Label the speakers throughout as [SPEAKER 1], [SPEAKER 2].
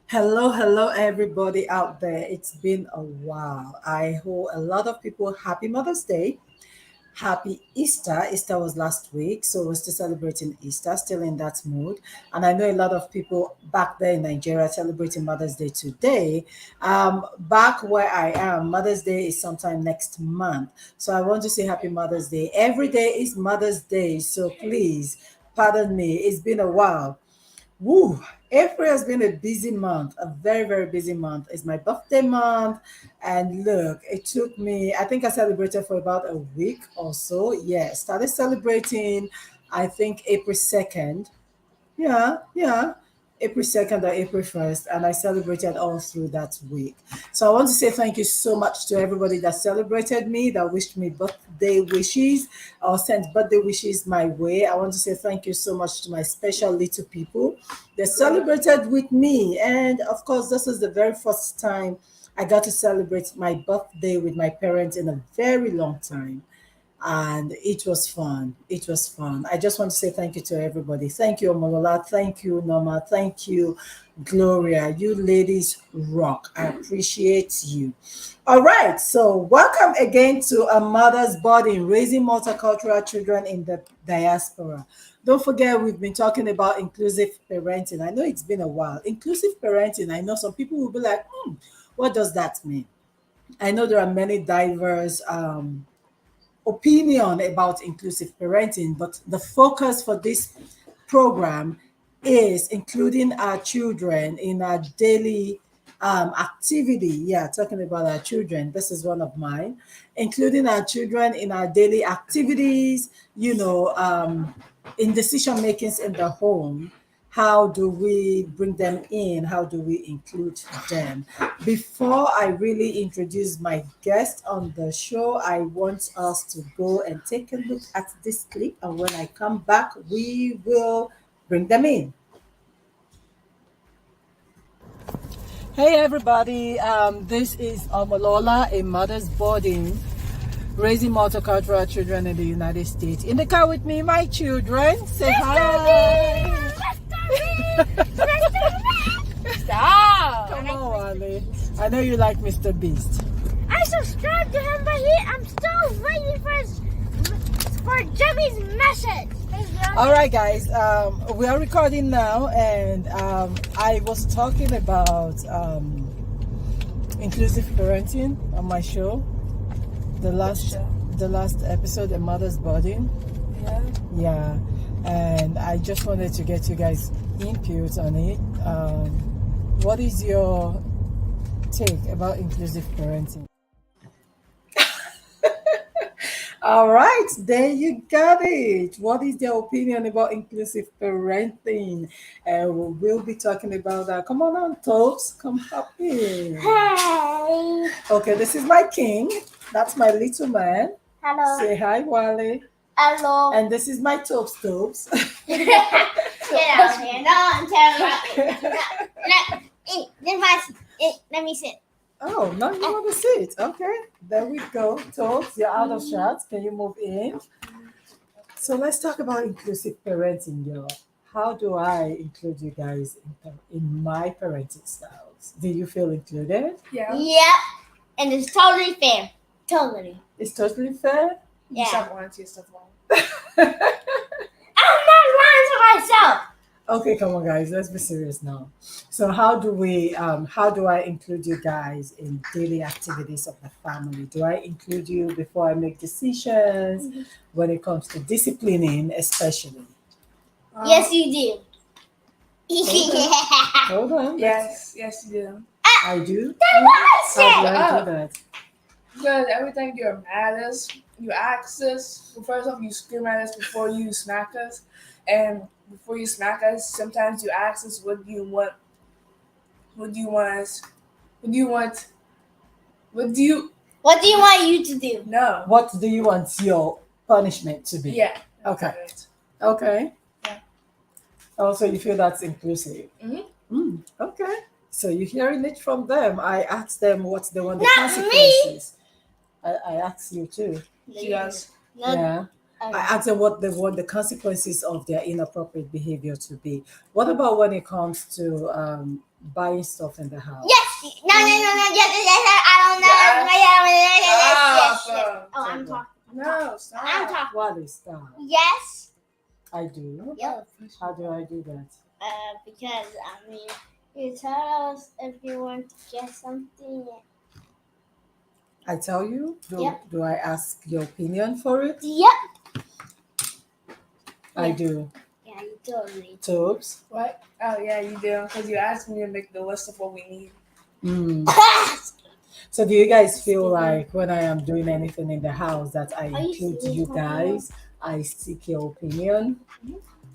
[SPEAKER 1] Hello, hello, everybody out there. It's been a while. I hope a lot of people happy Mother's Day. Happy Easter. Easter was last week, so we're still celebrating Easter, still in that mood. And I know a lot of people back there in Nigeria celebrating Mother's Day today. Back where I am, Mother's Day is sometime next month. So I want to say Happy Mother's Day. Every day is Mother's Day, so please pardon me. It's been a while. Woo! April has been a busy month, a very, very busy month. It's my birthday month. And look, it took me, I think I celebrated for about a week or so. Yeah, started celebrating, I think April 2nd. Yeah, yeah. April 2nd or April 1st, and I celebrated all through that week. So I want to say thank you so much to everybody that celebrated me, that wished me birthday wishes or sent birthday wishes my way. I want to say thank you so much to my special little people. They celebrated with me. And of course, this is the very first time I got to celebrate my birthday with my parents in a very long time, and it was fun. It was fun. I just want to say thank you to everybody. Thank you, Omolola. Thank you, Norma. Thank you, Gloria. You ladies rock. I appreciate you. All right. So, welcome again to A Mother's Body, raising multicultural children in the diaspora. Don't forget, we've been talking about inclusive parenting. I know it's been a while. Inclusive parenting, I know some people will be like, what does that mean? I know there are many diverse opinion about inclusive parenting, but the focus for this program is including our children in our daily activity. Yeah, talking about our children. This is one of mine. Including our children in our daily activities, in decision makings in the home. How do we bring them in? How do we include them? Before I really introduce my guest on the show, I want us to go and take a look at this clip. And when I come back, we will bring them in. Hey, everybody. This is Omolola, a mother's boarding, raising multicultural children in the United States. In the car with me, my children. Say hi.
[SPEAKER 2] Stop!
[SPEAKER 1] Come on, Wale. I know you like Mr. Beast.
[SPEAKER 2] I subscribed to him, but I'm still waiting for Jimmy's message.
[SPEAKER 1] All right, guys. We are recording now, and I was talking about inclusive parenting on my show. The last episode, A Mother's Body. Yeah. And I just wanted to get you guys input on it. What is your take about inclusive parenting? All right, there you got it. What is your opinion about inclusive parenting? We'll be talking about that. Come on, Toes. Come up here.
[SPEAKER 2] Hey.
[SPEAKER 1] Okay, this is my king. That's my little man.
[SPEAKER 2] Hello.
[SPEAKER 1] Say hi, Wale.
[SPEAKER 2] Hello.
[SPEAKER 1] And this is my Toes.
[SPEAKER 2] Get out here. Don't tell me. Let me sit.
[SPEAKER 1] Oh, now you want to sit. Okay, there we go. Toes, you're out of shots. Can you move in? So let's talk about inclusive parenting, y'all. How do I include you guys in my parenting styles? Do you feel included?
[SPEAKER 2] Yeah. Yep. And it's totally fair. Totally.
[SPEAKER 1] It's totally fair?
[SPEAKER 2] Yeah.
[SPEAKER 3] Stop lying to yourself.
[SPEAKER 2] I'm not lying to myself.
[SPEAKER 1] Okay, come on, guys. Let's be serious now. So, how do I include you guys in daily activities of the family? Do I include you before I make decisions when it comes to disciplining, especially?
[SPEAKER 2] Yes, you do.
[SPEAKER 1] Hold on.
[SPEAKER 3] Yes, you do.
[SPEAKER 1] I do.
[SPEAKER 2] That's what I
[SPEAKER 1] How do
[SPEAKER 2] said.
[SPEAKER 1] I do that?
[SPEAKER 3] Because everything you're mad at us, you ask us. Well, first off, you scream at us before you smack us, and before you smack us, sometimes you ask us, "What do you want? What do you want us? What do you want? What do you?"
[SPEAKER 2] What do you want you to do?
[SPEAKER 3] No.
[SPEAKER 1] What do you want your punishment to be?
[SPEAKER 3] Yeah.
[SPEAKER 1] Okay.
[SPEAKER 3] Right.
[SPEAKER 1] Okay.
[SPEAKER 3] Yeah.
[SPEAKER 1] Also, you feel that's inclusive. Okay. So you're hearing it from them. I asked them what they want the
[SPEAKER 2] Not me.
[SPEAKER 1] consequences. I asked you too.
[SPEAKER 3] She does.
[SPEAKER 2] No,
[SPEAKER 1] Yeah. I asked them what they want the consequences of their inappropriate behavior to be. What about when it comes to buying stuff in the house?
[SPEAKER 2] Yes. No. Yes. I don't know. Yes. Oh, I'm talking.
[SPEAKER 3] No, stop.
[SPEAKER 2] I'm talking.
[SPEAKER 1] What is that?
[SPEAKER 2] Yes.
[SPEAKER 1] I do.
[SPEAKER 2] Yep.
[SPEAKER 1] How do I do that?
[SPEAKER 2] Because you tell us if you want to get something.
[SPEAKER 1] I tell you?
[SPEAKER 2] Yep.
[SPEAKER 1] Do I ask your opinion for it?
[SPEAKER 2] Yep.
[SPEAKER 1] I
[SPEAKER 2] Yeah.
[SPEAKER 1] do.
[SPEAKER 2] Yeah, you totally.
[SPEAKER 1] Tobes?
[SPEAKER 3] What? Oh yeah, you do. Because you asked me to make the list of what we need.
[SPEAKER 1] Mm. So do you guys feel like when I am doing anything in the house that I
[SPEAKER 2] Are you
[SPEAKER 1] include
[SPEAKER 2] serious,
[SPEAKER 1] you
[SPEAKER 2] Mama?
[SPEAKER 1] guys? I seek your opinion.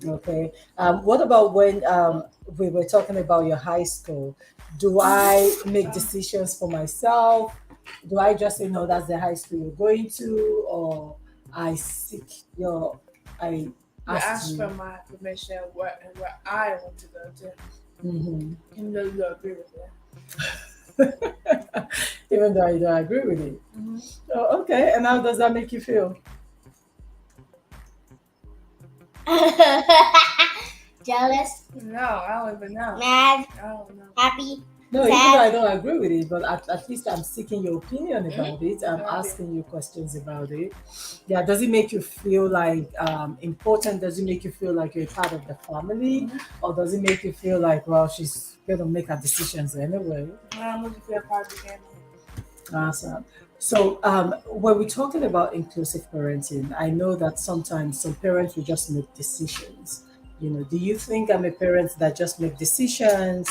[SPEAKER 1] Okay. What about when we were talking about your high school? Do I make decisions for myself? Do I just say no, that's the high school you're going to, or I seek your I
[SPEAKER 3] You
[SPEAKER 1] ask
[SPEAKER 3] asked
[SPEAKER 1] you?
[SPEAKER 3] for my permission where I want to go to.
[SPEAKER 1] Mhm.
[SPEAKER 3] And you agree with that.
[SPEAKER 1] Even though I don't agree with it.
[SPEAKER 3] Mm-hmm.
[SPEAKER 1] Oh, okay. And how does that make you feel?
[SPEAKER 2] Jealous,
[SPEAKER 3] No, I don't even know.
[SPEAKER 2] mad,
[SPEAKER 3] I don't know.
[SPEAKER 2] happy.
[SPEAKER 1] No, even though I don't agree with it, but at least I'm seeking your opinion about it. I'm
[SPEAKER 3] Okay.
[SPEAKER 1] asking you questions about it. Yeah, does it make you feel like important? Does it make you feel like you're a part of the family? Or does it make you feel like, well, she's going to make her decisions anyway?
[SPEAKER 3] I'm looking for a part of the family.
[SPEAKER 1] Awesome. So, when we're talking about inclusive parenting, I know that sometimes some parents will just make decisions. Do you think I'm a parent that just make decisions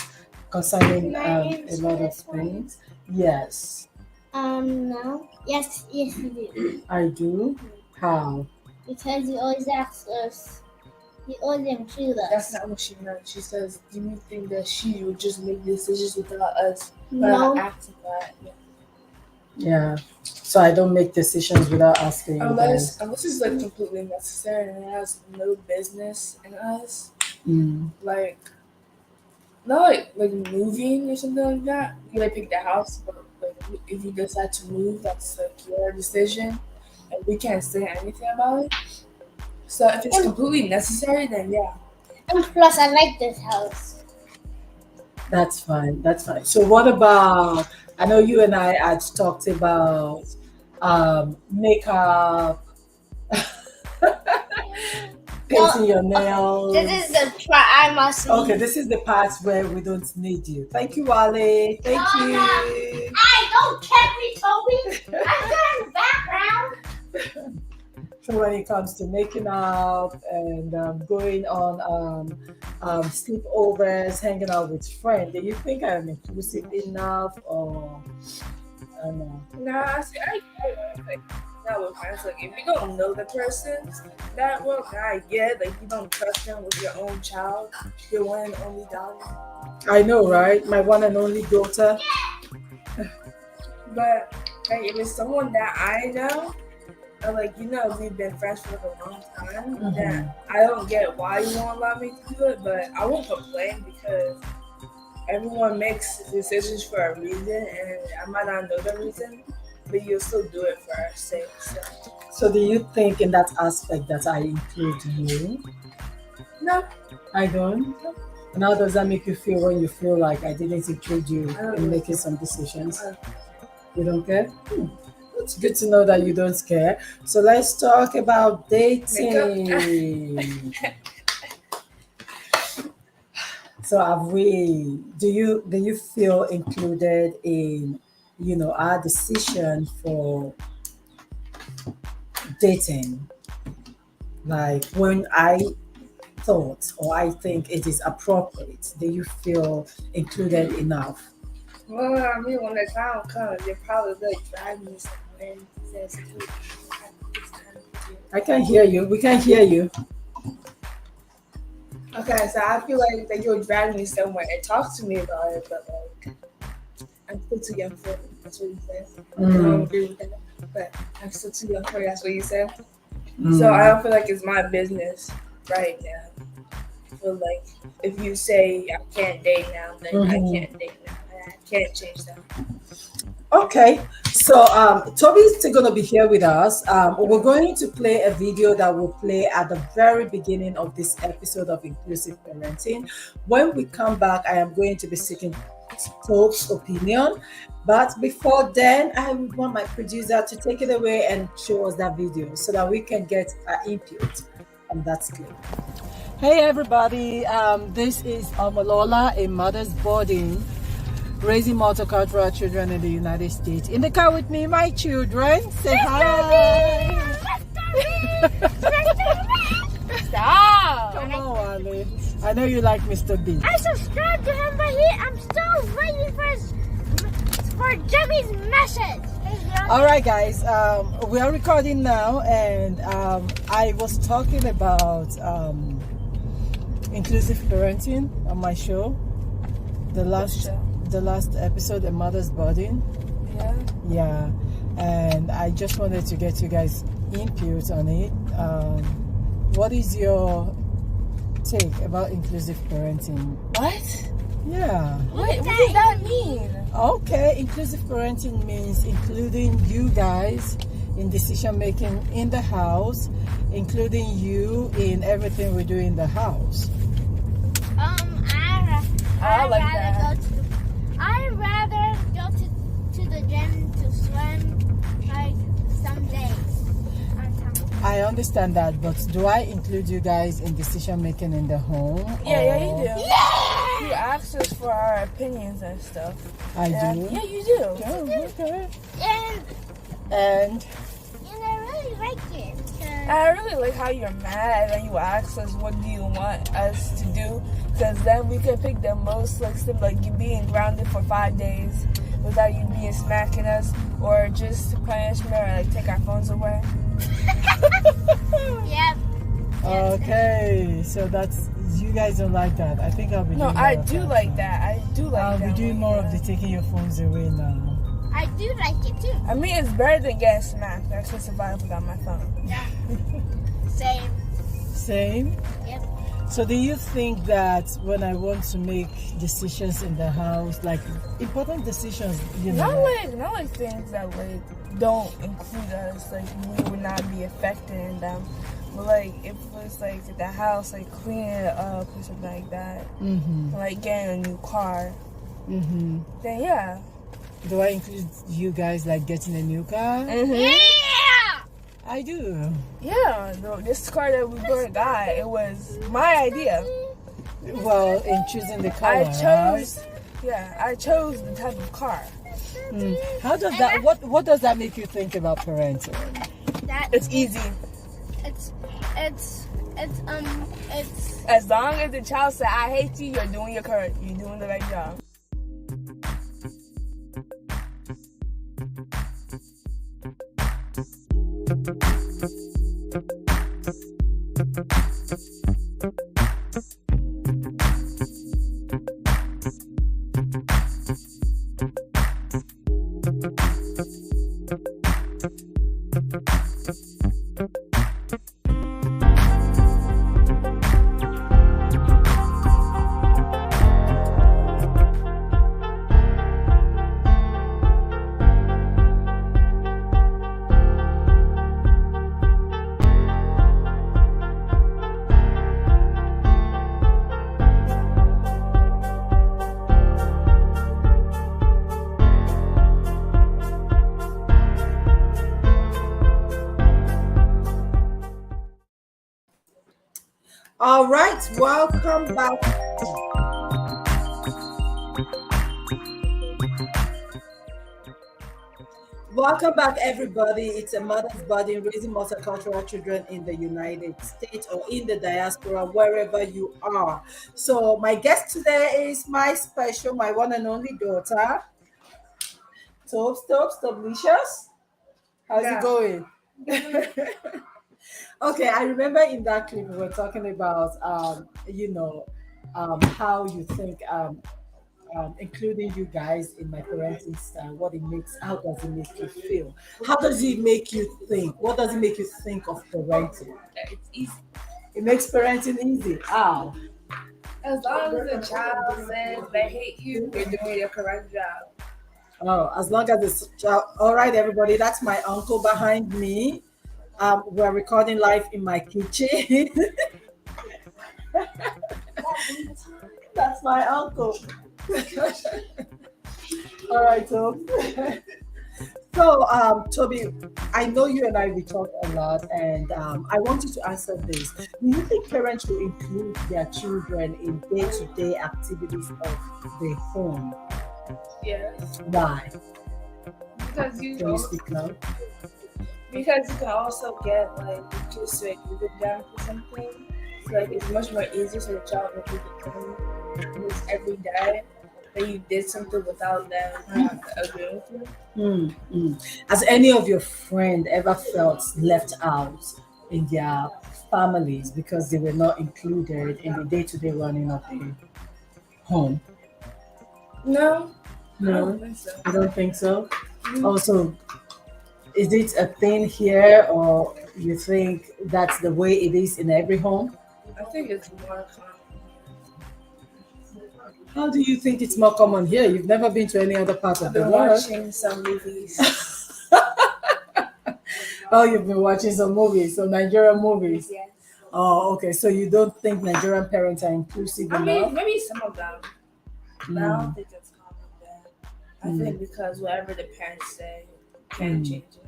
[SPEAKER 1] concerning
[SPEAKER 2] Can I
[SPEAKER 1] a
[SPEAKER 2] answer
[SPEAKER 1] lot of
[SPEAKER 2] this one?
[SPEAKER 1] things? Yes,
[SPEAKER 2] No. Yes, you do.
[SPEAKER 1] I do. How?
[SPEAKER 2] Because you always ask us. You always include
[SPEAKER 3] That's
[SPEAKER 2] us.
[SPEAKER 3] not what she meant. She says, do you think that she would just make decisions without us
[SPEAKER 2] No.
[SPEAKER 3] asking that? Yeah.
[SPEAKER 1] Yeah. So I don't make decisions without asking you guys.
[SPEAKER 3] Unless it's like completely necessary and it has no business in us.
[SPEAKER 1] Mm.
[SPEAKER 3] Like not like moving or something like that. You like pick the house, but like if you decide to move, that's like your decision, and we can't say anything about it. So if it's completely necessary, then yeah.
[SPEAKER 2] And plus, I like this house.
[SPEAKER 1] That's fine. That's fine. So what about? I know you and I had talked about makeup, painting your nails.
[SPEAKER 2] This is the part I must leave.
[SPEAKER 1] Okay, this is the part where we don't need you. Thank you, Wale. Thank
[SPEAKER 2] No,
[SPEAKER 1] you.
[SPEAKER 2] I don't care, me, Toby. I'm good in the background.
[SPEAKER 1] So when it comes to making up and going on sleepovers, hanging out with friends, do you think I'm inclusive enough, or I don't know?
[SPEAKER 3] Nah, see, I like that with friends. Like if you don't know the person that well, then I get like you don't trust them with your own child, your one and only daughter.
[SPEAKER 1] I know, right? My one and only daughter.
[SPEAKER 3] But like if it's someone that I know, or like we've been friends for like a long time, then I don't get why you won't allow me to do it. But I won't complain because everyone makes decisions for a reason, and I might not know the reason, but you'll still do it for our sake.
[SPEAKER 1] So do you think in that aspect that I include you?
[SPEAKER 3] No,
[SPEAKER 1] I don't. And how does that make you feel when you feel like I didn't include you
[SPEAKER 3] I don't
[SPEAKER 1] in
[SPEAKER 3] really
[SPEAKER 1] making some decisions?
[SPEAKER 3] care.
[SPEAKER 1] You don't care? It's good to know that you don't care. So let's talk about dating. So do you feel included in our decision for dating? Like when I thought or I think it is appropriate, do you feel included enough?
[SPEAKER 3] Well, I mean, when the time comes, you're probably going to drive me somewhere and says,
[SPEAKER 1] I can hear you. We can hear you.
[SPEAKER 3] okay, so I feel like that you'll drag me somewhere and talk to me about it, but like, I'm still too young for it. That's what you said. I don't agree with that, but I'm still too young for it. That's what you said. So I don't feel like it's my business right now. I feel like if you say I can't date now, then I can't date now. I can't change that.
[SPEAKER 1] Okay, so Toby's still going to be here with us. We're going to play a video that will play at the very beginning of this episode of Inclusive Parenting. When we come back, I am going to be seeking Toby's opinion. But before then, I would want my producer to take it away and show us that video so that we can get our input on that clip. Hey everybody, this is Omolola, a mother's boarding, raising multicultural children in the United States. In the car with me, my children. Say hi.
[SPEAKER 2] Stop.
[SPEAKER 1] Come on, Wale. I know you like Mr. B.
[SPEAKER 2] I subscribed to him, but I'm still waiting for Jimmy's message.
[SPEAKER 1] All right, guys, we are recording now, and I was talking about inclusive parenting on my show. The last episode, A Mother's Burden. Yeah, and I just wanted to get you guys input on it. What is your take about inclusive parenting?
[SPEAKER 3] What?
[SPEAKER 1] Yeah.
[SPEAKER 3] What does that mean?
[SPEAKER 1] Okay, inclusive parenting means including you guys in decision making in the house, including you in everything we do in the house.
[SPEAKER 3] I like that.
[SPEAKER 2] I'd rather go to the gym to swim like some days.
[SPEAKER 1] I understand that, but do I include you guys in decision making in the home?
[SPEAKER 3] Yeah, you
[SPEAKER 1] or-
[SPEAKER 3] do.
[SPEAKER 2] Yeah!
[SPEAKER 3] You ask us for our opinions and stuff.
[SPEAKER 1] I
[SPEAKER 3] Yeah.
[SPEAKER 1] do.
[SPEAKER 3] Yeah, you do.
[SPEAKER 1] Oh, okay.
[SPEAKER 2] And
[SPEAKER 1] And
[SPEAKER 2] I really like it. 'cause
[SPEAKER 3] I really like how you're mad and you ask us what do you want us to do, because then we can pick the most like you being grounded for 5 days without you being smacking us, or just punishment or like take our phones away.
[SPEAKER 2] Yep.
[SPEAKER 1] okay, so that's you guys don't like that. I think I'll be
[SPEAKER 3] No,
[SPEAKER 1] doing
[SPEAKER 3] I
[SPEAKER 1] more of
[SPEAKER 3] do
[SPEAKER 1] that
[SPEAKER 3] like
[SPEAKER 1] now.
[SPEAKER 3] that. I do like
[SPEAKER 1] I'll
[SPEAKER 3] that.
[SPEAKER 1] be doing more of the taking your phones away now.
[SPEAKER 2] I do like it too.
[SPEAKER 3] I mean, it's better than getting smacked. I should survive without my phone.
[SPEAKER 2] Same.
[SPEAKER 1] Same.
[SPEAKER 2] Yep.
[SPEAKER 1] So do you think that when I want to make decisions in the house, like important decisions, you know,
[SPEAKER 3] Not like things that like don't include us, like we would not be affected in them. But like if it was like at the house, like cleaning it up or something like that, like getting a new car, then yeah.
[SPEAKER 1] do I include you guys like getting a new car?
[SPEAKER 2] Yeah.
[SPEAKER 1] I do.
[SPEAKER 3] Yeah, this car that we both got, it was my idea.
[SPEAKER 1] Well, in choosing the color,
[SPEAKER 3] I chose, I chose the type of car.
[SPEAKER 1] right? How does that? What does that make you think about parenting?
[SPEAKER 2] That
[SPEAKER 3] It's easy.
[SPEAKER 2] it's
[SPEAKER 3] As long as the child said, I hate you, you're doing you're doing the right job.
[SPEAKER 1] All right, welcome back. Welcome back, everybody. It's a mother's body raising multicultural children in the United States or in the diaspora, wherever you are. So, my guest today is my special, my one and only daughter, Toblicious. How's
[SPEAKER 3] Yeah.
[SPEAKER 1] it going? Okay, I remember in that clip we were talking about, how you think, including you guys in my parenting style, what it makes, how does it make you feel? How does it make you think? What does it make you think of parenting?
[SPEAKER 3] It's easy.
[SPEAKER 1] It makes parenting easy. How?
[SPEAKER 3] As long as the child says they hate you, you're doing your correct job.
[SPEAKER 1] Oh, as long as it's all right, everybody. That's my uncle behind me. We're recording live in my kitchen. That's my uncle. All right, so Toby, I know you and we talk a lot, and I want you to answer this. Do you think parents should include their children in day-to-day activities of the home?
[SPEAKER 3] Yes.
[SPEAKER 1] Why?
[SPEAKER 3] Because
[SPEAKER 1] Can you speak now?
[SPEAKER 3] Because you can also get like just like good down for something. So like it's much more easier for the child to keep it clean because every day that you did something without them agreeing with you.
[SPEAKER 1] Has any of your friend ever felt left out in their families because they were not included in the day-to-day running of the home?
[SPEAKER 3] No. I
[SPEAKER 1] No,
[SPEAKER 3] don't think so.
[SPEAKER 1] I don't think so. Also, is it a thing here, or you think that's the way it is in every home?
[SPEAKER 3] I think it's more common.
[SPEAKER 1] How do you think it's more common here? You've never been to any other part of
[SPEAKER 3] I've
[SPEAKER 1] the
[SPEAKER 3] been
[SPEAKER 1] world.
[SPEAKER 3] watching some movies.
[SPEAKER 1] Oh, you've been watching some movies, some Nigerian movies.
[SPEAKER 3] Yes.
[SPEAKER 1] Oh, okay. So you don't think Nigerian parents are inclusive
[SPEAKER 3] I mean,
[SPEAKER 1] enough?
[SPEAKER 3] maybe some of them, but I
[SPEAKER 1] Mm,
[SPEAKER 3] don't think it's common there. I
[SPEAKER 1] mm,
[SPEAKER 3] think because whatever the parents say can
[SPEAKER 1] mm.
[SPEAKER 3] change it.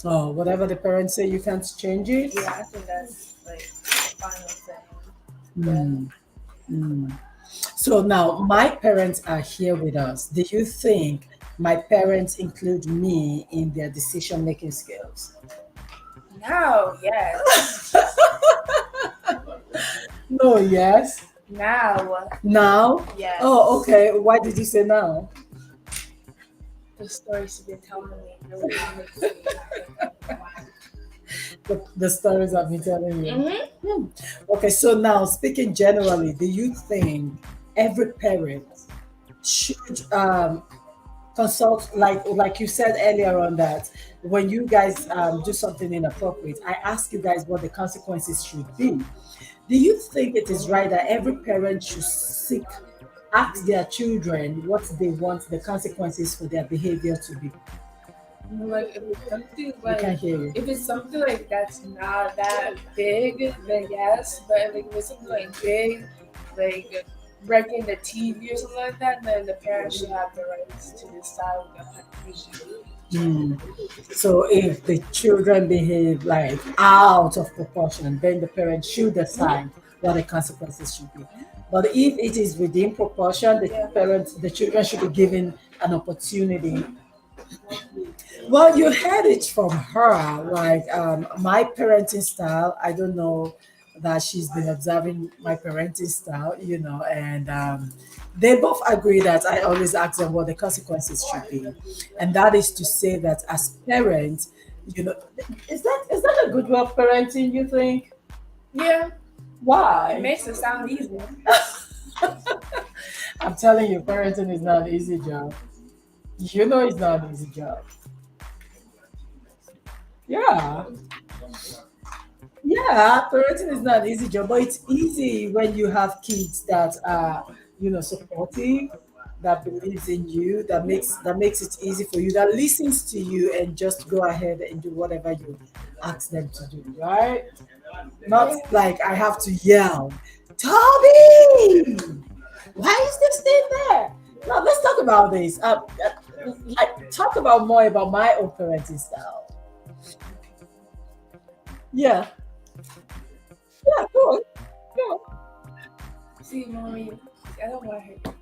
[SPEAKER 1] Oh, whatever the parents say, you can't change it.
[SPEAKER 3] Yeah, I think that's like the final thing. Yeah.
[SPEAKER 1] Mm, mm. So now my parents are here with us. Do you think my parents include me in their decision making skills?
[SPEAKER 3] Now, yes.
[SPEAKER 1] No, yes.
[SPEAKER 3] Now,
[SPEAKER 1] Now?
[SPEAKER 3] yes.
[SPEAKER 1] Oh, okay. Why did you say now?
[SPEAKER 3] The stories you've been telling me really makes me
[SPEAKER 1] The stories I've been telling you.
[SPEAKER 3] Mm-hmm.
[SPEAKER 1] Hmm. Okay, so now speaking generally, do you think every parent should consult, like you said earlier on, that when you guys do something inappropriate, I ask you guys what the consequences should be. Do you think it is right that every parent should ask their children what they want the consequences for their behavior to be?
[SPEAKER 3] Like if it's something
[SPEAKER 1] I can't
[SPEAKER 3] like
[SPEAKER 1] hear you.
[SPEAKER 3] if it's something like that's not that big, then yes. But like if it's something like big, like breaking the TV or something like that, then the parents should have the rights to decide what the punishment should be.
[SPEAKER 1] Hmm. So if the children behave like out of proportion, then the parents should decide what the consequences should be. But if it is within proportion,
[SPEAKER 3] Yeah.
[SPEAKER 1] the children should be given an opportunity. Well, you heard it from her. Like my parenting style, I don't know that she's been observing my parenting style, and they both agree that I always ask them what the consequences should be. And that is to say that as parents, you know, is that a good way of parenting, you think?
[SPEAKER 3] Yeah, it
[SPEAKER 1] Why?
[SPEAKER 3] makes it sound easy.
[SPEAKER 1] I'm telling you, parenting is not an easy job. You know it's not an easy job. Yeah. Yeah, parenting is not an easy job, but it's easy when you have kids that are, supportive, that believes in you, that makes it easy for you, that listens to you and just go ahead and do whatever you ask them to do, right? Not like I have to yell, Toby, why is this thing there? Now let's talk about this. Talk about more about my own parenting style. Yeah, yeah, go on. Go on.
[SPEAKER 3] See, mommy, I don't want to hurt you.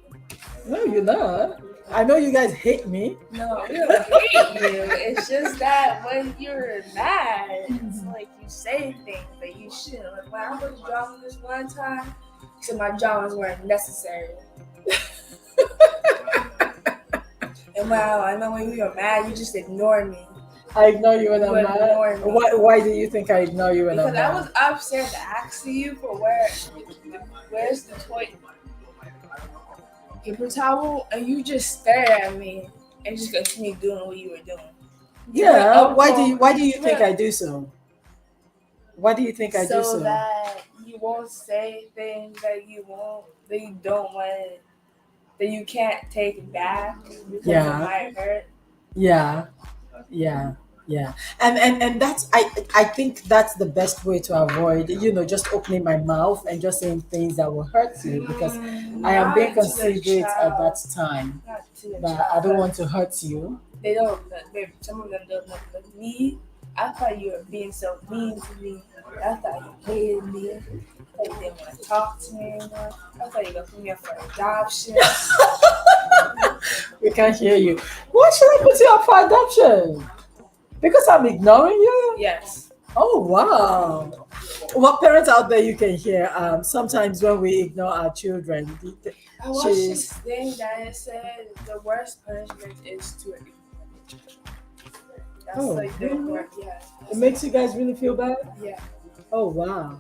[SPEAKER 1] No, you're not. I know you guys hate me.
[SPEAKER 3] No, we don't hate you. It's just that when you're mad, it's like you say things that you shouldn't. Like when I was drawing this one time, he said my drawings weren't necessary. And wow, I know when you're mad, you just ignore me.
[SPEAKER 1] I ignore you when
[SPEAKER 3] You
[SPEAKER 1] I'm mad.
[SPEAKER 3] ignore me.
[SPEAKER 1] Why do you think I ignore you when
[SPEAKER 3] Because
[SPEAKER 1] I'm
[SPEAKER 3] I
[SPEAKER 1] mad?
[SPEAKER 3] was upstairs asking you for where's the toilet paper towel, and you just stared at me and just continued doing what you were doing.
[SPEAKER 1] Yeah.
[SPEAKER 3] Oh,
[SPEAKER 1] Why do you think
[SPEAKER 3] yeah.
[SPEAKER 1] I do so? Why do you think I do
[SPEAKER 3] So
[SPEAKER 1] so?
[SPEAKER 3] that you won't say things that you don't want, that you can't take back because
[SPEAKER 1] Yeah.
[SPEAKER 3] it might hurt.
[SPEAKER 1] Yeah, yeah, yeah. And that's I think that's the best way to avoid, just opening my mouth and just saying things that will hurt you, because I am being
[SPEAKER 3] Not to the
[SPEAKER 1] considerate at
[SPEAKER 3] child.
[SPEAKER 1] that time.
[SPEAKER 3] Not to the
[SPEAKER 1] That I
[SPEAKER 3] child.
[SPEAKER 1] don't want to hurt you.
[SPEAKER 3] They don't. Some of them don't know. But me, I thought you were being so mean to me. I thought you hated me. I thought you didn't want to talk to me anymore. I thought you were gonna put me up for adoption.
[SPEAKER 1] We can't hear you. Why should I put you up for adoption? Because I'm ignoring you?
[SPEAKER 3] Yes.
[SPEAKER 1] Oh wow. What parents out there you can hear, sometimes when we ignore our children,
[SPEAKER 3] I watched
[SPEAKER 1] she's
[SPEAKER 3] this thing that it said the worst punishment is to ignore the child. That's
[SPEAKER 1] Oh,
[SPEAKER 3] like the
[SPEAKER 1] really?
[SPEAKER 3] worst. Yeah.
[SPEAKER 1] it makes you guys really feel bad?
[SPEAKER 3] Yeah.
[SPEAKER 1] Oh wow.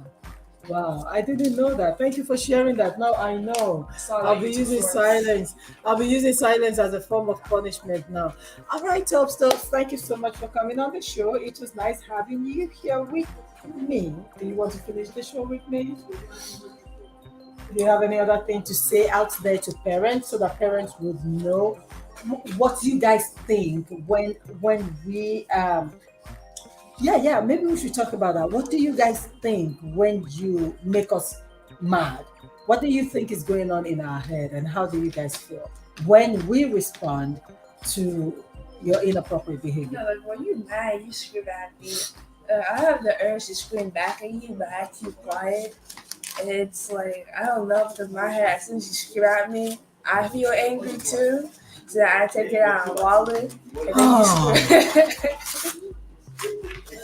[SPEAKER 1] Wow. I didn't know that. Thank you for sharing that. Now I know.
[SPEAKER 3] I saw
[SPEAKER 1] I'll
[SPEAKER 3] that
[SPEAKER 1] be
[SPEAKER 3] YouTube
[SPEAKER 1] using
[SPEAKER 3] source.
[SPEAKER 1] silence. I'll be using silence as a form of punishment now. All right, top stuff. Thank you so much for coming on the show. It was nice having you here with me. Do you want to finish the show with me? Do you have any other thing to say out there to parents so that parents would know what you guys think when we yeah, maybe we should talk about that. What do you guys think when you make us mad? What do you think is going on in our head, and how do you guys feel when we respond to your inappropriate behavior?
[SPEAKER 3] Like when you're mad, you scream at me. I have the urge to scream back at you, but I keep quiet. And it's like, I don't know, because my head, as soon as you scream at me, I feel angry too. So I take it out on Wallet, and then you scream.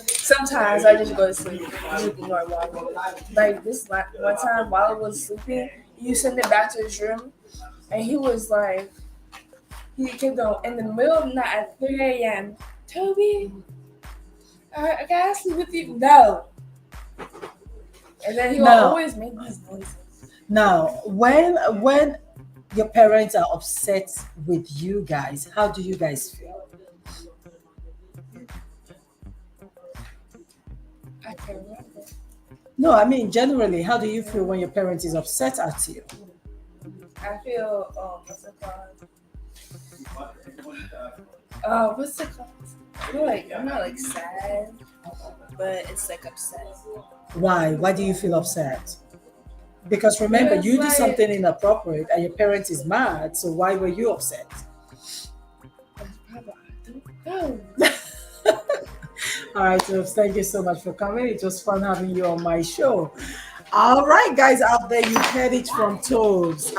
[SPEAKER 3] Sometimes I just go to sleep. You ignore Wallet. Like this one time, Wallet was sleeping, you send him back to his room, and he was like, he kept on in the middle of the night at 3 a.m. Toby, I gotta sleep with you. No. And then he will
[SPEAKER 1] No.
[SPEAKER 3] always make these noises.
[SPEAKER 1] Now, when your parents are upset with you guys, how do you guys feel?
[SPEAKER 3] I can't remember.
[SPEAKER 1] No, I mean generally, how do you feel when your parent is upset at you?
[SPEAKER 3] I feel what's it called? What's it called? I feel like I'm not like sad, but it's like upset.
[SPEAKER 1] Why? Why do you feel upset? Because remember,
[SPEAKER 3] Because,
[SPEAKER 1] you do
[SPEAKER 3] like-
[SPEAKER 1] something inappropriate and your parent is mad, so why were you upset?
[SPEAKER 3] No.
[SPEAKER 1] All right, so thank you so much for coming. It was fun having you on my show. All right, guys out there, you heard it from Toads.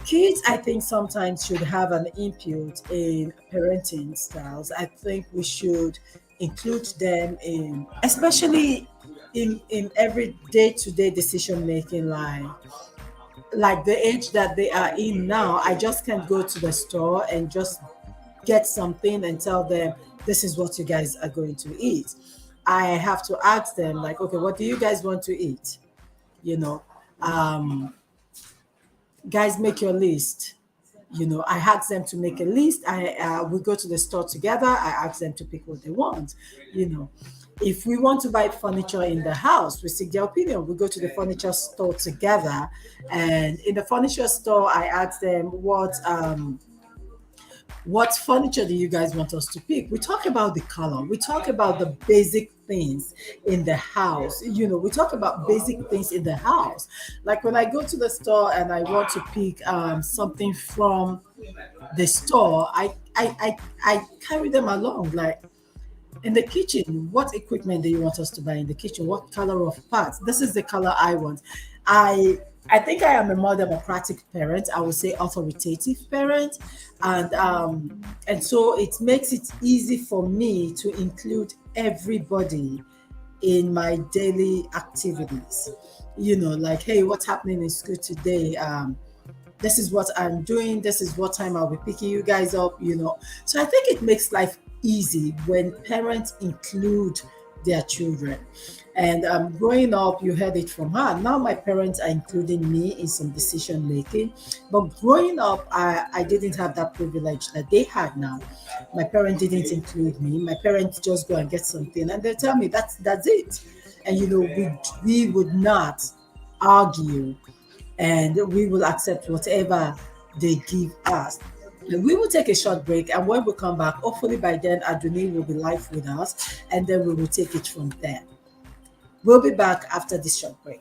[SPEAKER 1] Kids, I think sometimes should have an input in parenting styles. I think we should include them in, especially in every day-to-day decision making, like the age that they are in now. I just can't go to the store and just get something and tell them this is what you guys are going to eat. I have to ask them, like, okay, what do you guys want to eat? You know, guys, make your list. You know, I ask them to make a list. We go to the store together. I ask them to pick what they want. You know, if we want to buy furniture in the house, we seek their opinion. We go to the furniture store together, and in the furniture store, I ask them what furniture do you guys want us to pick? We talk about the color. We talk about the basic things in the house. You know, we talk about basic things in the house. Like when I go to the store and I want to pick something from the store, I carry them along. Like in the kitchen, what equipment do you want us to buy in the kitchen? What color of parts? This is the color I want. I think I am a more democratic parent. I would say authoritative parent, and so it makes it easy for me to include everybody in my daily activities. You know, like, hey, what's happening in school today? This is what I'm doing. This is what time I'll be picking you guys up. You know, so I think it makes life easy when parents include their children. And growing up, you heard it from her. Now my parents are including me in some decision making. But growing up, I didn't have that privilege that they had now. My parents didn't include me. My parents just go and get something and they tell me that's it. And you know, we would not argue, and we will accept whatever they give us. We will take a short break, and when we come back, hopefully by then Aduni will be live with us, and then we will take it from there. We'll be back after this short break.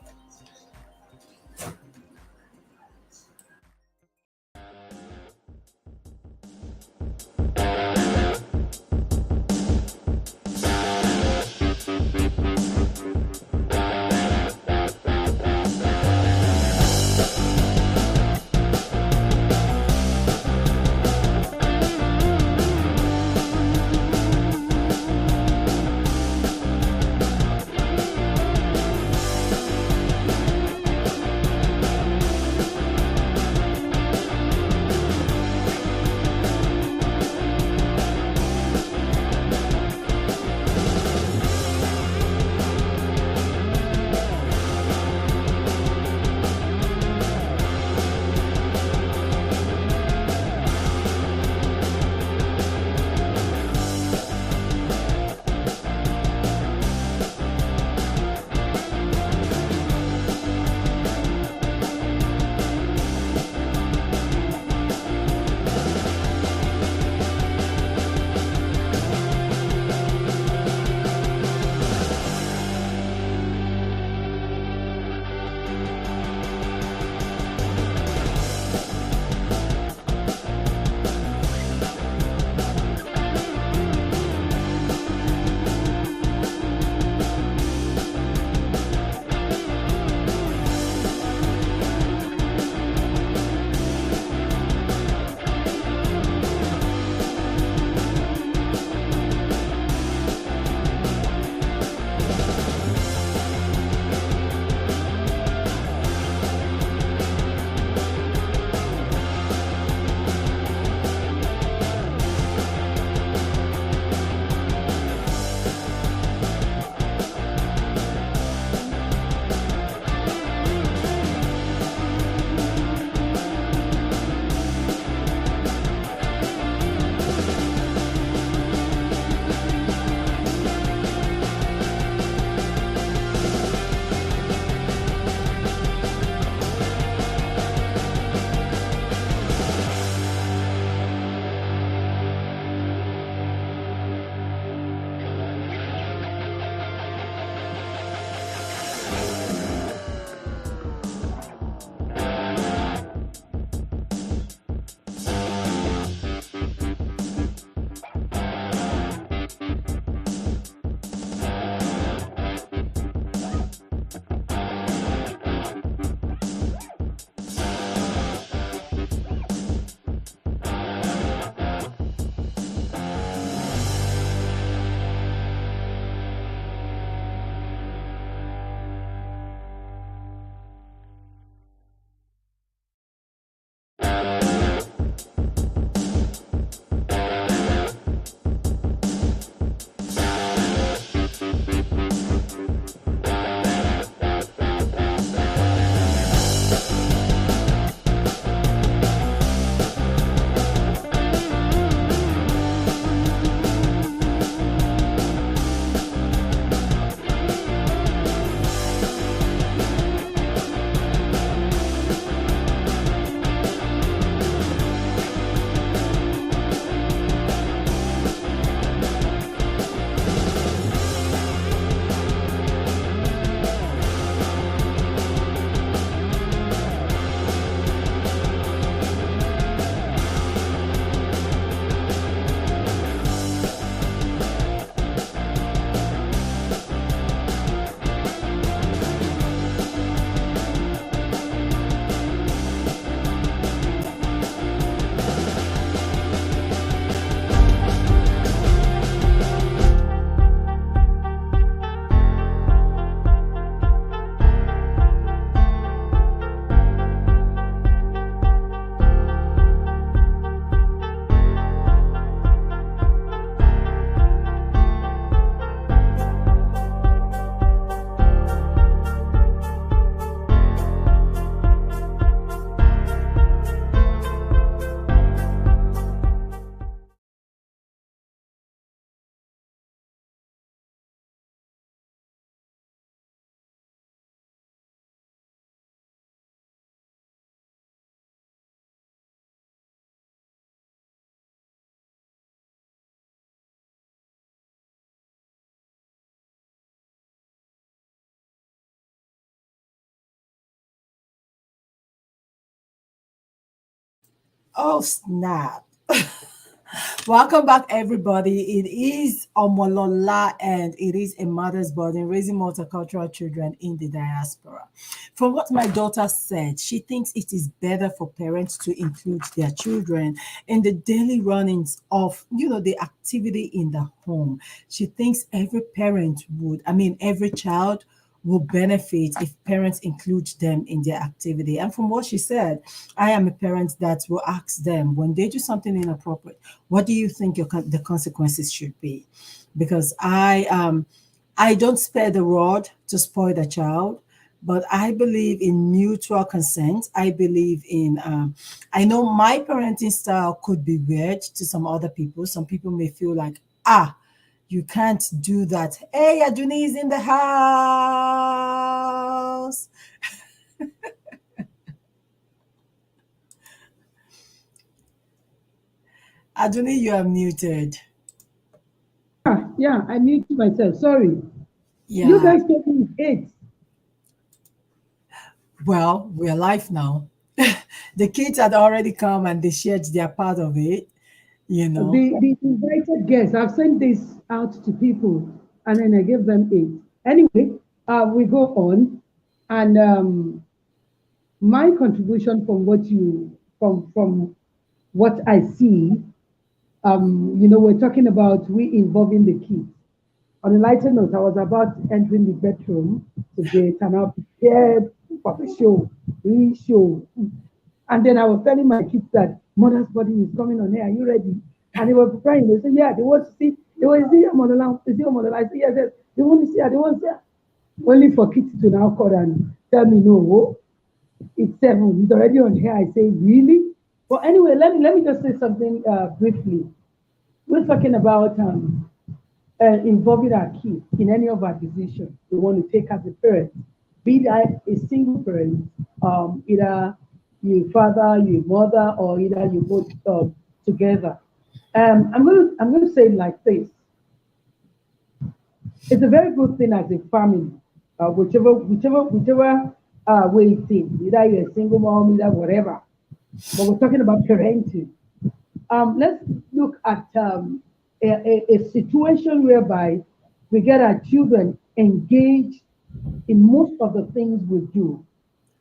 [SPEAKER 1] Oh, snap. Welcome back, everybody. It is Omolola and it is a mother's burden raising multicultural children in the diaspora. From what my daughter said, she thinks it is better for parents to include their children in the daily runnings of, the activity in the home. She thinks every child will benefit if parents include them in their activity. And from what she said, I am a parent that will ask them when they do something inappropriate, what do you think the consequences should be? Because I don't spare the rod to spoil the child, but I believe in mutual consent. I believe in I know my parenting style could be weird to some other people. Some people may feel like, you can't do that. Hey, Aduni is in the house. Aduni, you are muted.
[SPEAKER 4] Yeah, I muted myself. Sorry. You
[SPEAKER 1] Yeah.
[SPEAKER 4] guys told me it's 8.
[SPEAKER 1] Well, we're live now. The kids had already come and they shared their part of it, you know.
[SPEAKER 4] The invited guests, I've sent this out to people and then I gave them 8. Anyway, we go on. And my contribution from from what I see, we're talking about we involving the kids. On a lighter note, I was about entering the bedroom today and I prepared for the show, real show. And then I was telling my kids that mother's body is coming on here. Are you ready? And they were preparing. They said, yeah, they want to see. They want to see your mother. Is your mother? I said, yes, yes. They want to see her. They want to see her. Only for kids to now call and tell me, no, it's 7. It's already on here. I say, really? But anyway, let me just say something briefly. We're talking about involving our kids in any of our decisions we want to take as a parent, be that a single parent, either your father, your mother, or either you both together. I'm going to say it like this. It's a very good thing as a family, whichever way it is, either you're a single mom, either whatever. But we're talking about parenting. Let's look at a situation whereby we get our children engaged in most of the things we do.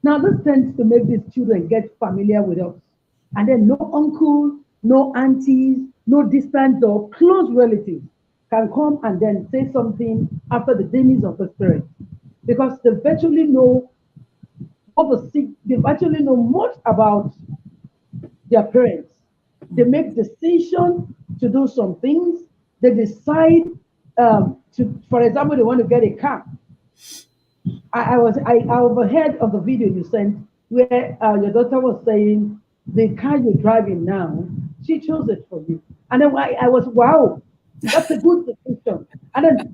[SPEAKER 4] Now, this tends to make these children get familiar with us. And then no uncle, no aunties, no distant or close relatives can come and then say something after the demise of the parent. Because they virtually know they virtually know much about their parents. They make decisions to do some things. They decide for example, they want to get a car. I overheard of the video you sent where your daughter was saying the car you're driving now, she chose it for you. And then I was, wow, that's a good decision. And then it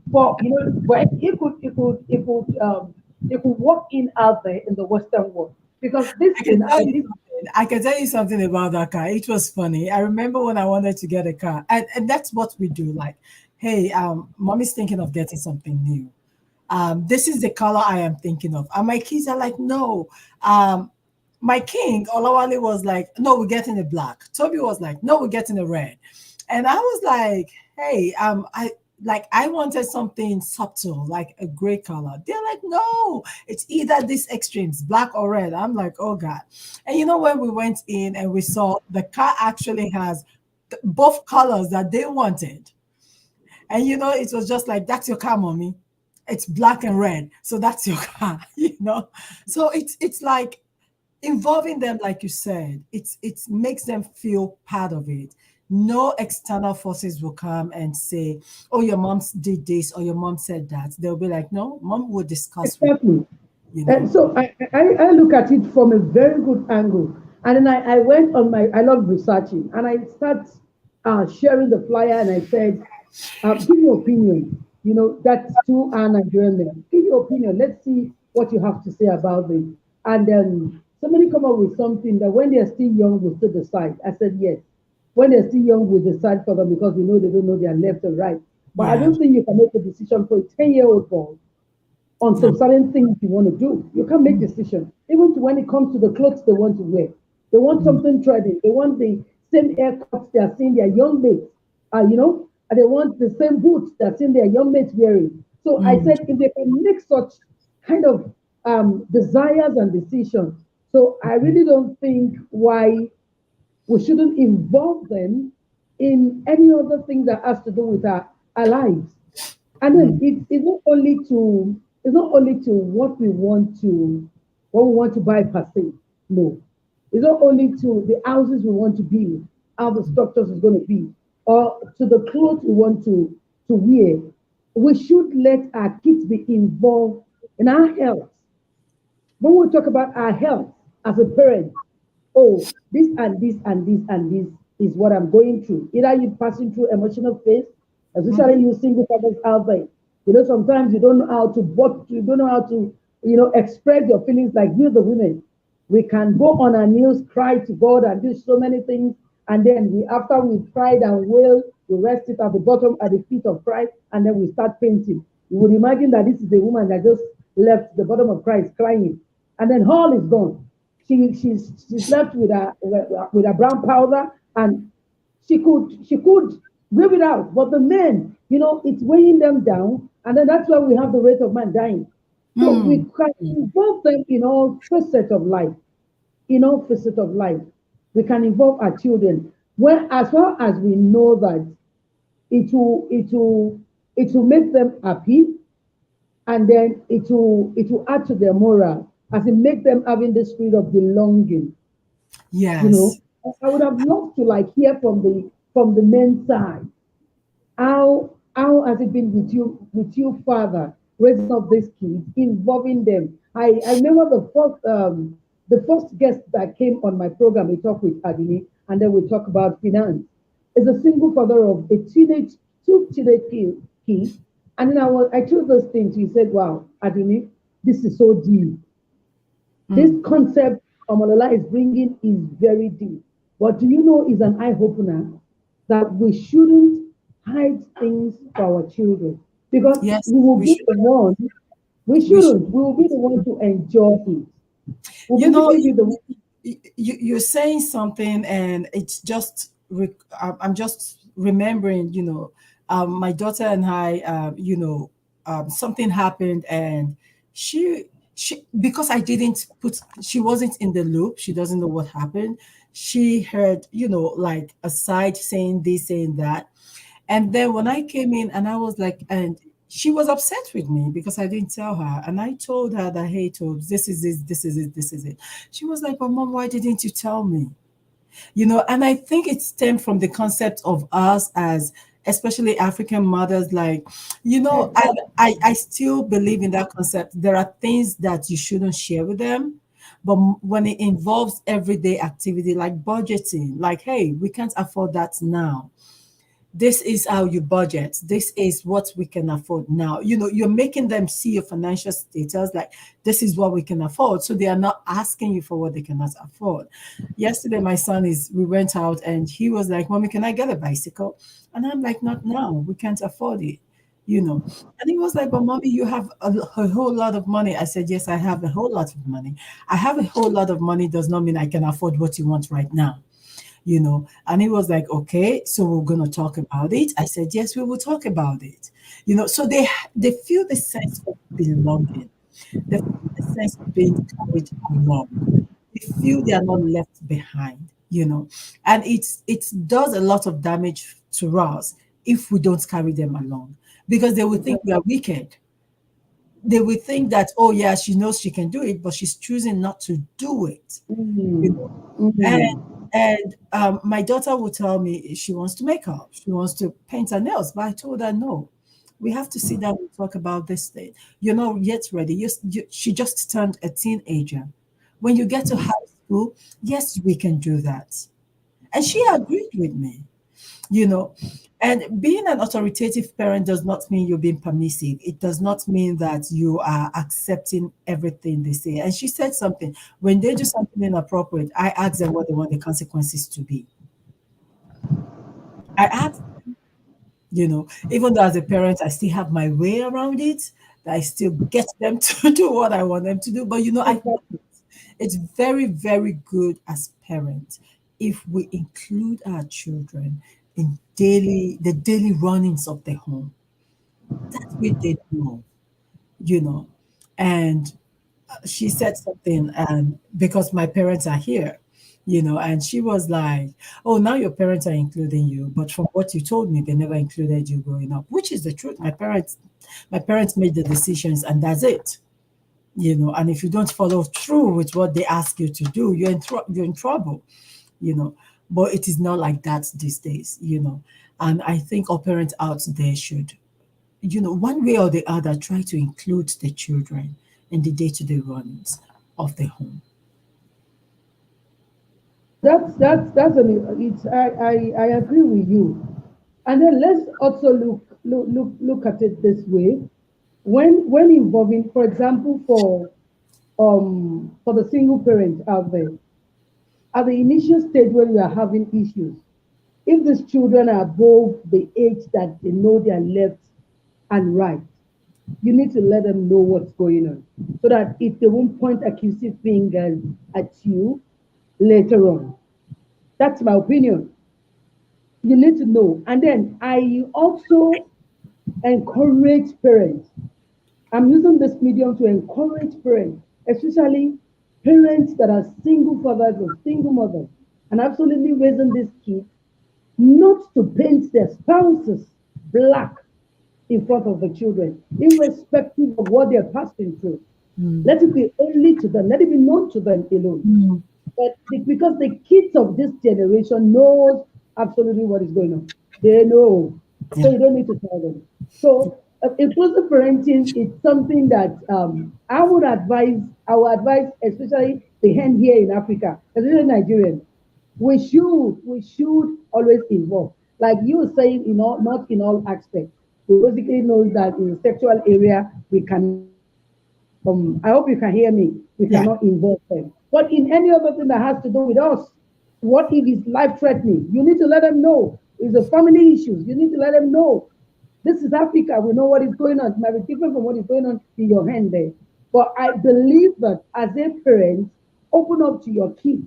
[SPEAKER 4] could work in out there in the Western world. Because this
[SPEAKER 1] I can tell you something about that car. It was funny. I remember when I wanted to get a car, and that's what we do. Like, hey, mommy's thinking of getting something new. This is the color I am thinking of. And my kids are like, no. My king, Olawale, was like, no, we're getting a black. Toby was like, no, we're getting a red. And I was like, hey, I wanted something subtle, like a gray color. They're like, no, it's either these extremes, black or red. I'm like, oh God. And when we went in and we saw the car actually has both colors that they wanted. And it was just like, that's your car, mommy. It's black and red. So that's your car, So it's like involving them, like you said, it makes them feel part of it. No external forces will come and say, oh, your mom did this or your mom said that. They'll be like, no, mom will discuss.
[SPEAKER 4] Exactly. And so I look at it from a very good angle. And then I went on I love researching, and I start sharing the flyer, and I said, give your opinion. That's to our Nigerian men. Give your opinion. Let's see what you have to say about this. And then somebody come up with something that when they're still young, we'll still decide. I said, yes. When they're still young, we'll decide for them because we know they don't know their left and right. But I don't think you can make a decision for a 10-year-old boy on some certain things you want to do. You can't make decisions. Even when it comes to the clothes they want to wear. They want something trending. They want the same haircuts they are seeing their young mates, and they want the same boots they're seeing their young mates wearing. So I
[SPEAKER 1] Mm.
[SPEAKER 4] said, if they can make such kind of desires and decisions, so I really don't think why we shouldn't involve them in any other thing that has to do with our lives. And then
[SPEAKER 1] Mm.
[SPEAKER 4] it's not only to what we want to buy per se. No. It's not only to the houses we want to build, how the structures is going to be, or to the clothes we want to wear. We should let our kids be involved in our health. When we talk about our health as a parent, oh, this and this and this and this is what I'm going through. Either you're passing through emotional phase, especially you single fathers out there. Sometimes you don't know how to you don't know how to, express your feelings like we the women. We can go on our knees, cry to God and do so many things. And then after we've cried and wailed, we rest it at the bottom at the feet of Christ, and then we start painting. You would imagine that this is a woman that just left the bottom of Christ crying, and then all is gone. She's left with a brown powder, and she could wave it out, but the men, it's weighing them down, and then that's why we have the rate of man dying. So we
[SPEAKER 1] Mm.
[SPEAKER 4] can involve them in all facets of life. We can involve our children. Well, as well as we know that it will make them happy, and then it will add to their morale, as it make them having the spirit of belonging. You know,
[SPEAKER 1] Yes.
[SPEAKER 4] I would have loved to hear from the men's side. How has it been with you, father, raising up these kids, involving them? I remember the first guest that came on my program. We talked with Adini, and then we talk about finance. Is a single father of two teenage kids, and then I threw those things. He said, "Wow, Adini, this is so deep. This
[SPEAKER 1] Mm.
[SPEAKER 4] concept Omolola is bringing is very deep. But do you know is an eye opener that we shouldn't hide things for our children, because
[SPEAKER 1] Yes,
[SPEAKER 4] we will
[SPEAKER 1] we
[SPEAKER 4] be
[SPEAKER 1] should.
[SPEAKER 4] the one. We
[SPEAKER 1] We should.
[SPEAKER 4] shouldn't. We will be the one to enjoy it. We'll
[SPEAKER 1] You know,
[SPEAKER 4] basically be the one.
[SPEAKER 1] you're saying something, and it's just I'm just remembering. My daughter and I, something happened, and she because I didn't put she wasn't in the loop. She doesn't know what happened. She heard, like a side saying this, saying that, and then when I came in, and I was like, and she was upset with me because I didn't tell her. And I told her that, hey, Tobes, this is it, this is it, this is it. She was like, but mom, why didn't you tell me? And I think it stemmed from the concept of us as, especially African mothers, like, I still believe in that concept. There are things that you shouldn't share with them. But when it involves everyday activity like budgeting, like, hey, we can't afford that now, this is how you budget, this is what we can afford now. You're making them see your financial status, like, this is what we can afford, so they are not asking you for what they cannot afford. Yesterday my son is we went out, and he was like, mommy, can I get a bicycle? And I'm like, not now, we can't afford it. And he was like, but mommy, you have a whole lot of money. I said, yes, I have a whole lot of money. I have a whole lot of money does not mean I can afford what you want right now. And he was like, okay, so we're going to talk about it. I said, yes, we will talk about it. So they feel the sense of belonging. They feel the sense of being carried along. They feel they are not left behind. And it does a lot of damage to us if we don't carry them along, because they will think we are wicked. They will think that, oh yeah, she knows she can do it, but she's choosing not to do it. you
[SPEAKER 4] Mm,
[SPEAKER 1] know and
[SPEAKER 4] mm,
[SPEAKER 1] my daughter will tell me she wants to make up, she wants to paint her nails, but I told her, no, we have to sit down and talk about this thing. You're not yet ready. She just turned a teenager. When you get to high school, yes, we can do that. And she agreed with me you know and being an authoritative parent does not mean you're being permissive. It does not mean that you are accepting everything they say. And she said something: when they do something inappropriate, I ask them what they want the consequences to be. I ask, even though as a parent I still have my way around it, that I still get them to do what I want them to do. But I
[SPEAKER 4] exactly.
[SPEAKER 1] It's very, very good as parents if we include our children in the daily runnings of the home. That's what they know, you know. And she said something, because my parents are here, and she was like, oh, now your parents are including you, but from what you told me, they never included you growing up, which is the truth. My parents made the decisions, and that's it. And if you don't follow through with what they ask you to do, you're in trouble. you know but it is not like that these days. And I think our parents out there should, one way or the other, try to include the children in the day-to-day runnings of the home.
[SPEAKER 4] That's an it's I agree with you. And then let's also look at it this way. When involving, for example, for the single parent out there, at the initial stage when you are having issues, if these children are above the age that they know their left and right, you need to let them know what's going on so that if they won't point accusing fingers at you later on. That's my opinion. You need to know. And then I also encourage parents. I'm using this medium to encourage parents, especially parents that are single fathers or single mothers, and absolutely raising these kids not to paint their spouses black in front of the children, irrespective of what they're passing through. Let it be only to them, let it be known to them alone. But because the kids of this generation knows absolutely what is going on. They know. So
[SPEAKER 1] Yeah.
[SPEAKER 4] you don't need to tell them. So inclusive parenting is something that I would advise, especially the hand here in Africa, especially Nigerian. We should always involve. Like you were saying, not in all aspects. We basically know that in the sexual area, we can I hope you can hear me. We
[SPEAKER 1] Yeah.
[SPEAKER 4] cannot involve them. But in any other thing that has to do with us, what if it's life threatening? You need to let them know. It's a family issues. You need to let them know. This is Africa. We know what is going on. It might be different from what is going on in your hand there. But I believe that as a parent, open up to your kids.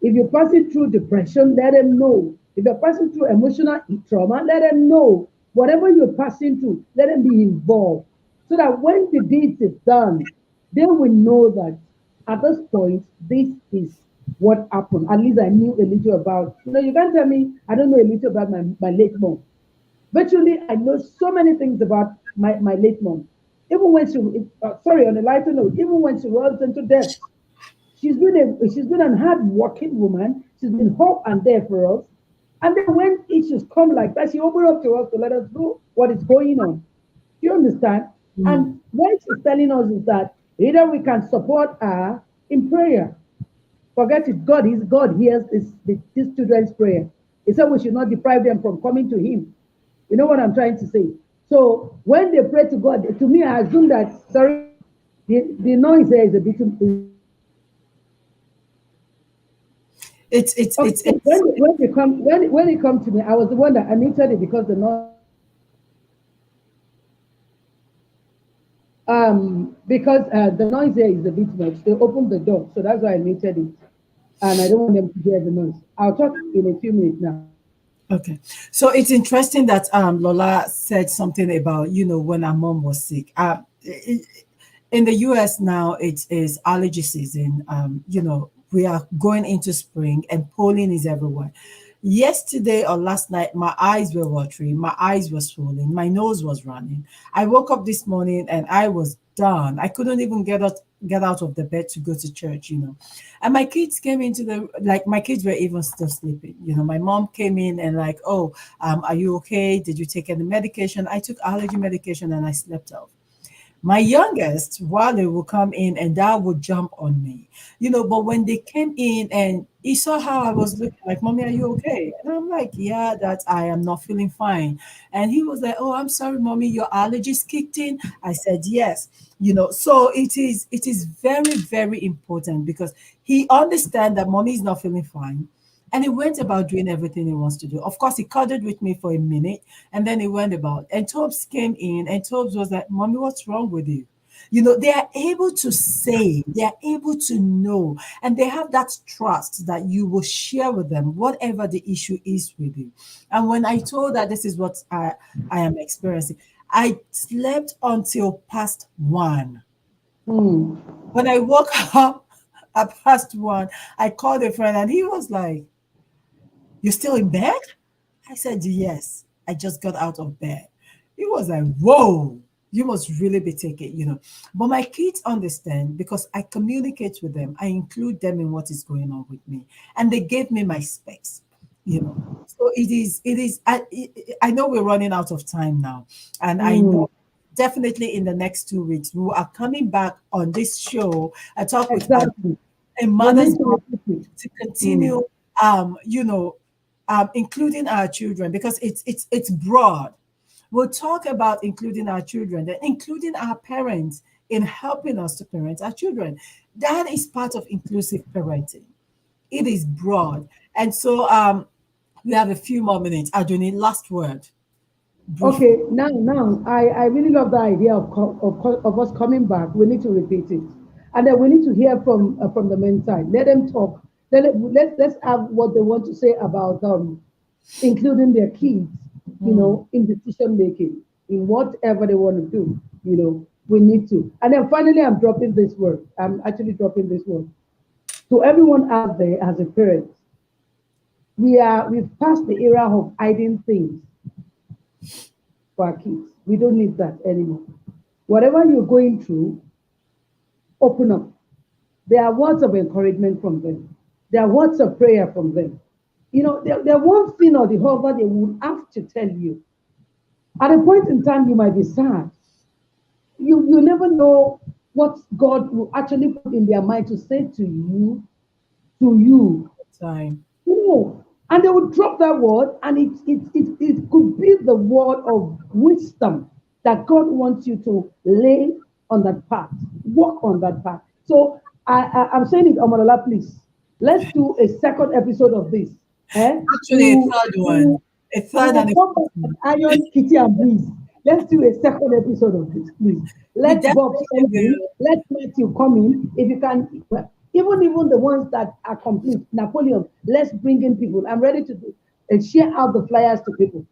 [SPEAKER 4] If you're passing through depression, let them know. If you're passing through emotional trauma, let them know. Whatever you're passing through, let them be involved. So that when the deed is done, they will know that at this point, this is what happened. At least I knew a little about. You can't tell me I don't know a little about my late mom. Virtually, I know so many things about my late mom. Even when sorry, on a lighter note, even when she was into death, she's been a hard working woman. She's been hope and there for us. And then when issues come like that, she opened up to us to let us know what is going on. You understand? And what she's telling us is that either we can support her in prayer. Forget it. God hears these children's prayer. He said we should not deprive them from coming to Him. You know what I'm trying to say? So when they pray to God, to me, I assume that, sorry, the noise there is a bit too. Okay, when it come to me, I was the one that muted it because the noise. The noise here is a bit much. They opened the door, so that's why I muted it, and I don't want them to hear the noise. I'll talk in a few minutes now.
[SPEAKER 1] Okay. So it's interesting that Lola said something about, when her mom was sick. In the US now, it is allergy season. We are going into spring and pollen is everywhere. Yesterday or last night, my eyes were watery, my eyes were swollen, my nose was running. I woke up this morning and I was done. I couldn't even get out of the bed to go to church. And my kids came into my kids were even still sleeping. My mom came in and like, oh, are you okay? Did you take any medication? I took allergy medication and I slept off. My youngest, Wale, will come in and that would jump on me. But when they came in and he saw how I was looking, like, Mommy, are you okay? And I'm like, yeah, that I am not feeling fine. And he was like, oh, I'm sorry, Mommy, your allergies kicked in. I said, yes. So it is very, very important because he understands that Mommy is not feeling fine. And he went about doing everything he wants to do. Of course, he cuddled with me for a minute and then he went about. And Tobes came in and Tobes was like, Mommy, what's wrong with you? They are able to say, they are able to know, and they have that trust that you will share with them whatever the issue is with you. And when I told her this is what I am experiencing, I slept until past 1.
[SPEAKER 4] Mm.
[SPEAKER 1] When I woke up at past 1, I called a friend and he was like, "You're still in bed?" I said, "Yes, I just got out of bed." He was like, "Whoa, you must really be taking. But my kids understand because I communicate with them. I include them in what is going on with me. And they gave me my space. So I know we're running out of time now. And I
[SPEAKER 4] Mm.
[SPEAKER 1] know definitely in the next 2 weeks, we are coming back on this show. I talk with
[SPEAKER 4] Exactly.
[SPEAKER 1] a
[SPEAKER 4] We
[SPEAKER 1] mother's
[SPEAKER 4] need to repeat it.
[SPEAKER 1] to
[SPEAKER 4] Mm.
[SPEAKER 1] continue including our children because it's broad. We'll talk about including our children, then including our parents in helping us to parent our children. That is part of inclusive parenting. It is broad. And so we have a few more minutes. Adoni, last word, briefly.
[SPEAKER 4] Okay, now, I really love the idea of us coming back. We need to repeat it, and then we need to hear from the men's side. Let them talk. Let's have what they want to say about including their kids,
[SPEAKER 1] Mm.
[SPEAKER 4] in decision making, in whatever they want to do. We need to. And then finally, I'm dropping this word. I'm actually dropping this word to everyone out there as a parent. We've passed the era of hiding things for our kids. We don't need that anymore. Whatever you're going through, open up. There are words of encouragement from them. There are words of prayer from them. There one thing or the other they will have to tell you. At a point in time, you might be sad. You never know what God will actually put in their mind to say to you.
[SPEAKER 1] Time.
[SPEAKER 4] And they would drop that word, and it could be the word of wisdom that God wants you to lay on that path, walk on that path. So I'm saying it, Amalola, please. Let's do a second episode of this. Eh?
[SPEAKER 1] Actually, a third one. A
[SPEAKER 4] We
[SPEAKER 1] third
[SPEAKER 4] will
[SPEAKER 1] and a
[SPEAKER 4] come back
[SPEAKER 1] fourth one.
[SPEAKER 4] and iron Kitty and Breeze. Let's do a second episode of this, please.
[SPEAKER 1] We
[SPEAKER 4] Let Bob
[SPEAKER 1] definitely
[SPEAKER 4] send in.
[SPEAKER 1] will.
[SPEAKER 4] Let Matthew come in. If you can, well, even the ones that are complete. Napoleon, let's bring in people. I'm ready to do and share out the flyers to people.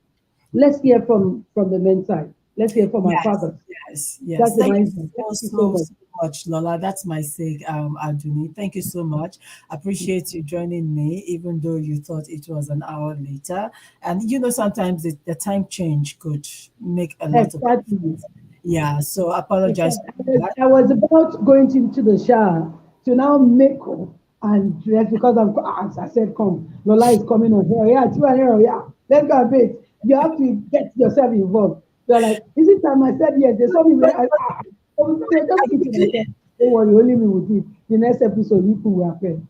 [SPEAKER 4] Let's hear from the men's side. Let's hear from our
[SPEAKER 1] Yes,
[SPEAKER 4] fathers.
[SPEAKER 1] yes, yes.
[SPEAKER 4] That's the
[SPEAKER 1] Thank you
[SPEAKER 4] mindset. Thank you so much.
[SPEAKER 1] so much, Lola. That's my sake, Aduni. Thank you so much. Appreciate you joining me, even though you thought it was an hour later. And sometimes the time change could make a lot of
[SPEAKER 4] Exactly.
[SPEAKER 1] yeah. So
[SPEAKER 4] Because
[SPEAKER 1] apologize for that.
[SPEAKER 4] I was about going into the shower to now make up and dress because as I said, come, Lola is coming on here. Yeah, it's right here. Yeah, let's go a bit. You have to get yourself involved. They're like, is it time? I said yes. They saw me where they were just eating. I said, don't worry, only me will do it. The next episode, you people will appear.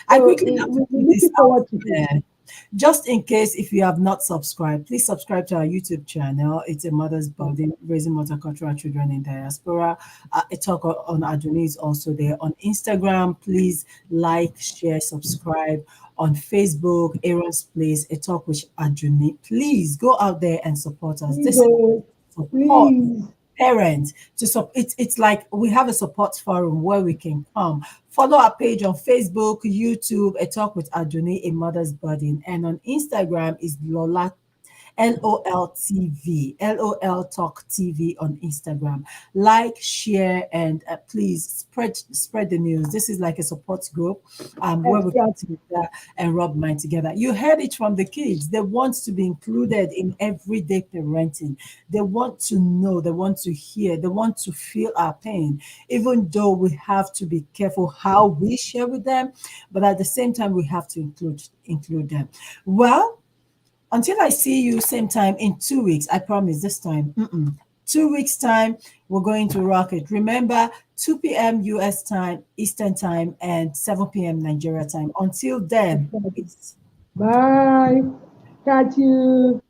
[SPEAKER 1] I
[SPEAKER 4] So
[SPEAKER 1] quickly have to
[SPEAKER 4] we're
[SPEAKER 1] put this
[SPEAKER 4] looking
[SPEAKER 1] out
[SPEAKER 4] forward to it.
[SPEAKER 1] there. Just in case if you have not subscribed, please subscribe to our YouTube channel. It's a mother's body raising multicultural children in diaspora. A talk on Adoni is also there. On Instagram, please like, share, subscribe. On Facebook, Aaron's Place, a talk with Adoni. Please go out there and support us.
[SPEAKER 4] Please,
[SPEAKER 1] This is support
[SPEAKER 4] please.
[SPEAKER 1] parents it's like we have a support forum where we can come follow our page on Facebook, YouTube, a talk with Adoni, a mother's burden, and on Instagram is Lola LOL LOL Talk TV on Instagram. Like, share, and please spread the news. This is like a support group where we come
[SPEAKER 4] Exactly.
[SPEAKER 1] together and rub mind together. You heard it from the kids. They want to be included in everyday parenting. They want to know, they want to hear, they want to feel our pain, even though we have to be careful how we share with them, but at the same time we have to include them. Well, until I see you same time in 2 weeks, I promise this time. 2 weeks time, we're going to rock it. Remember, 2 p.m. US time, Eastern time, and 7 p.m. Nigeria time. Until then,
[SPEAKER 4] Exactly.
[SPEAKER 1] peace.
[SPEAKER 4] Bye. Catch you.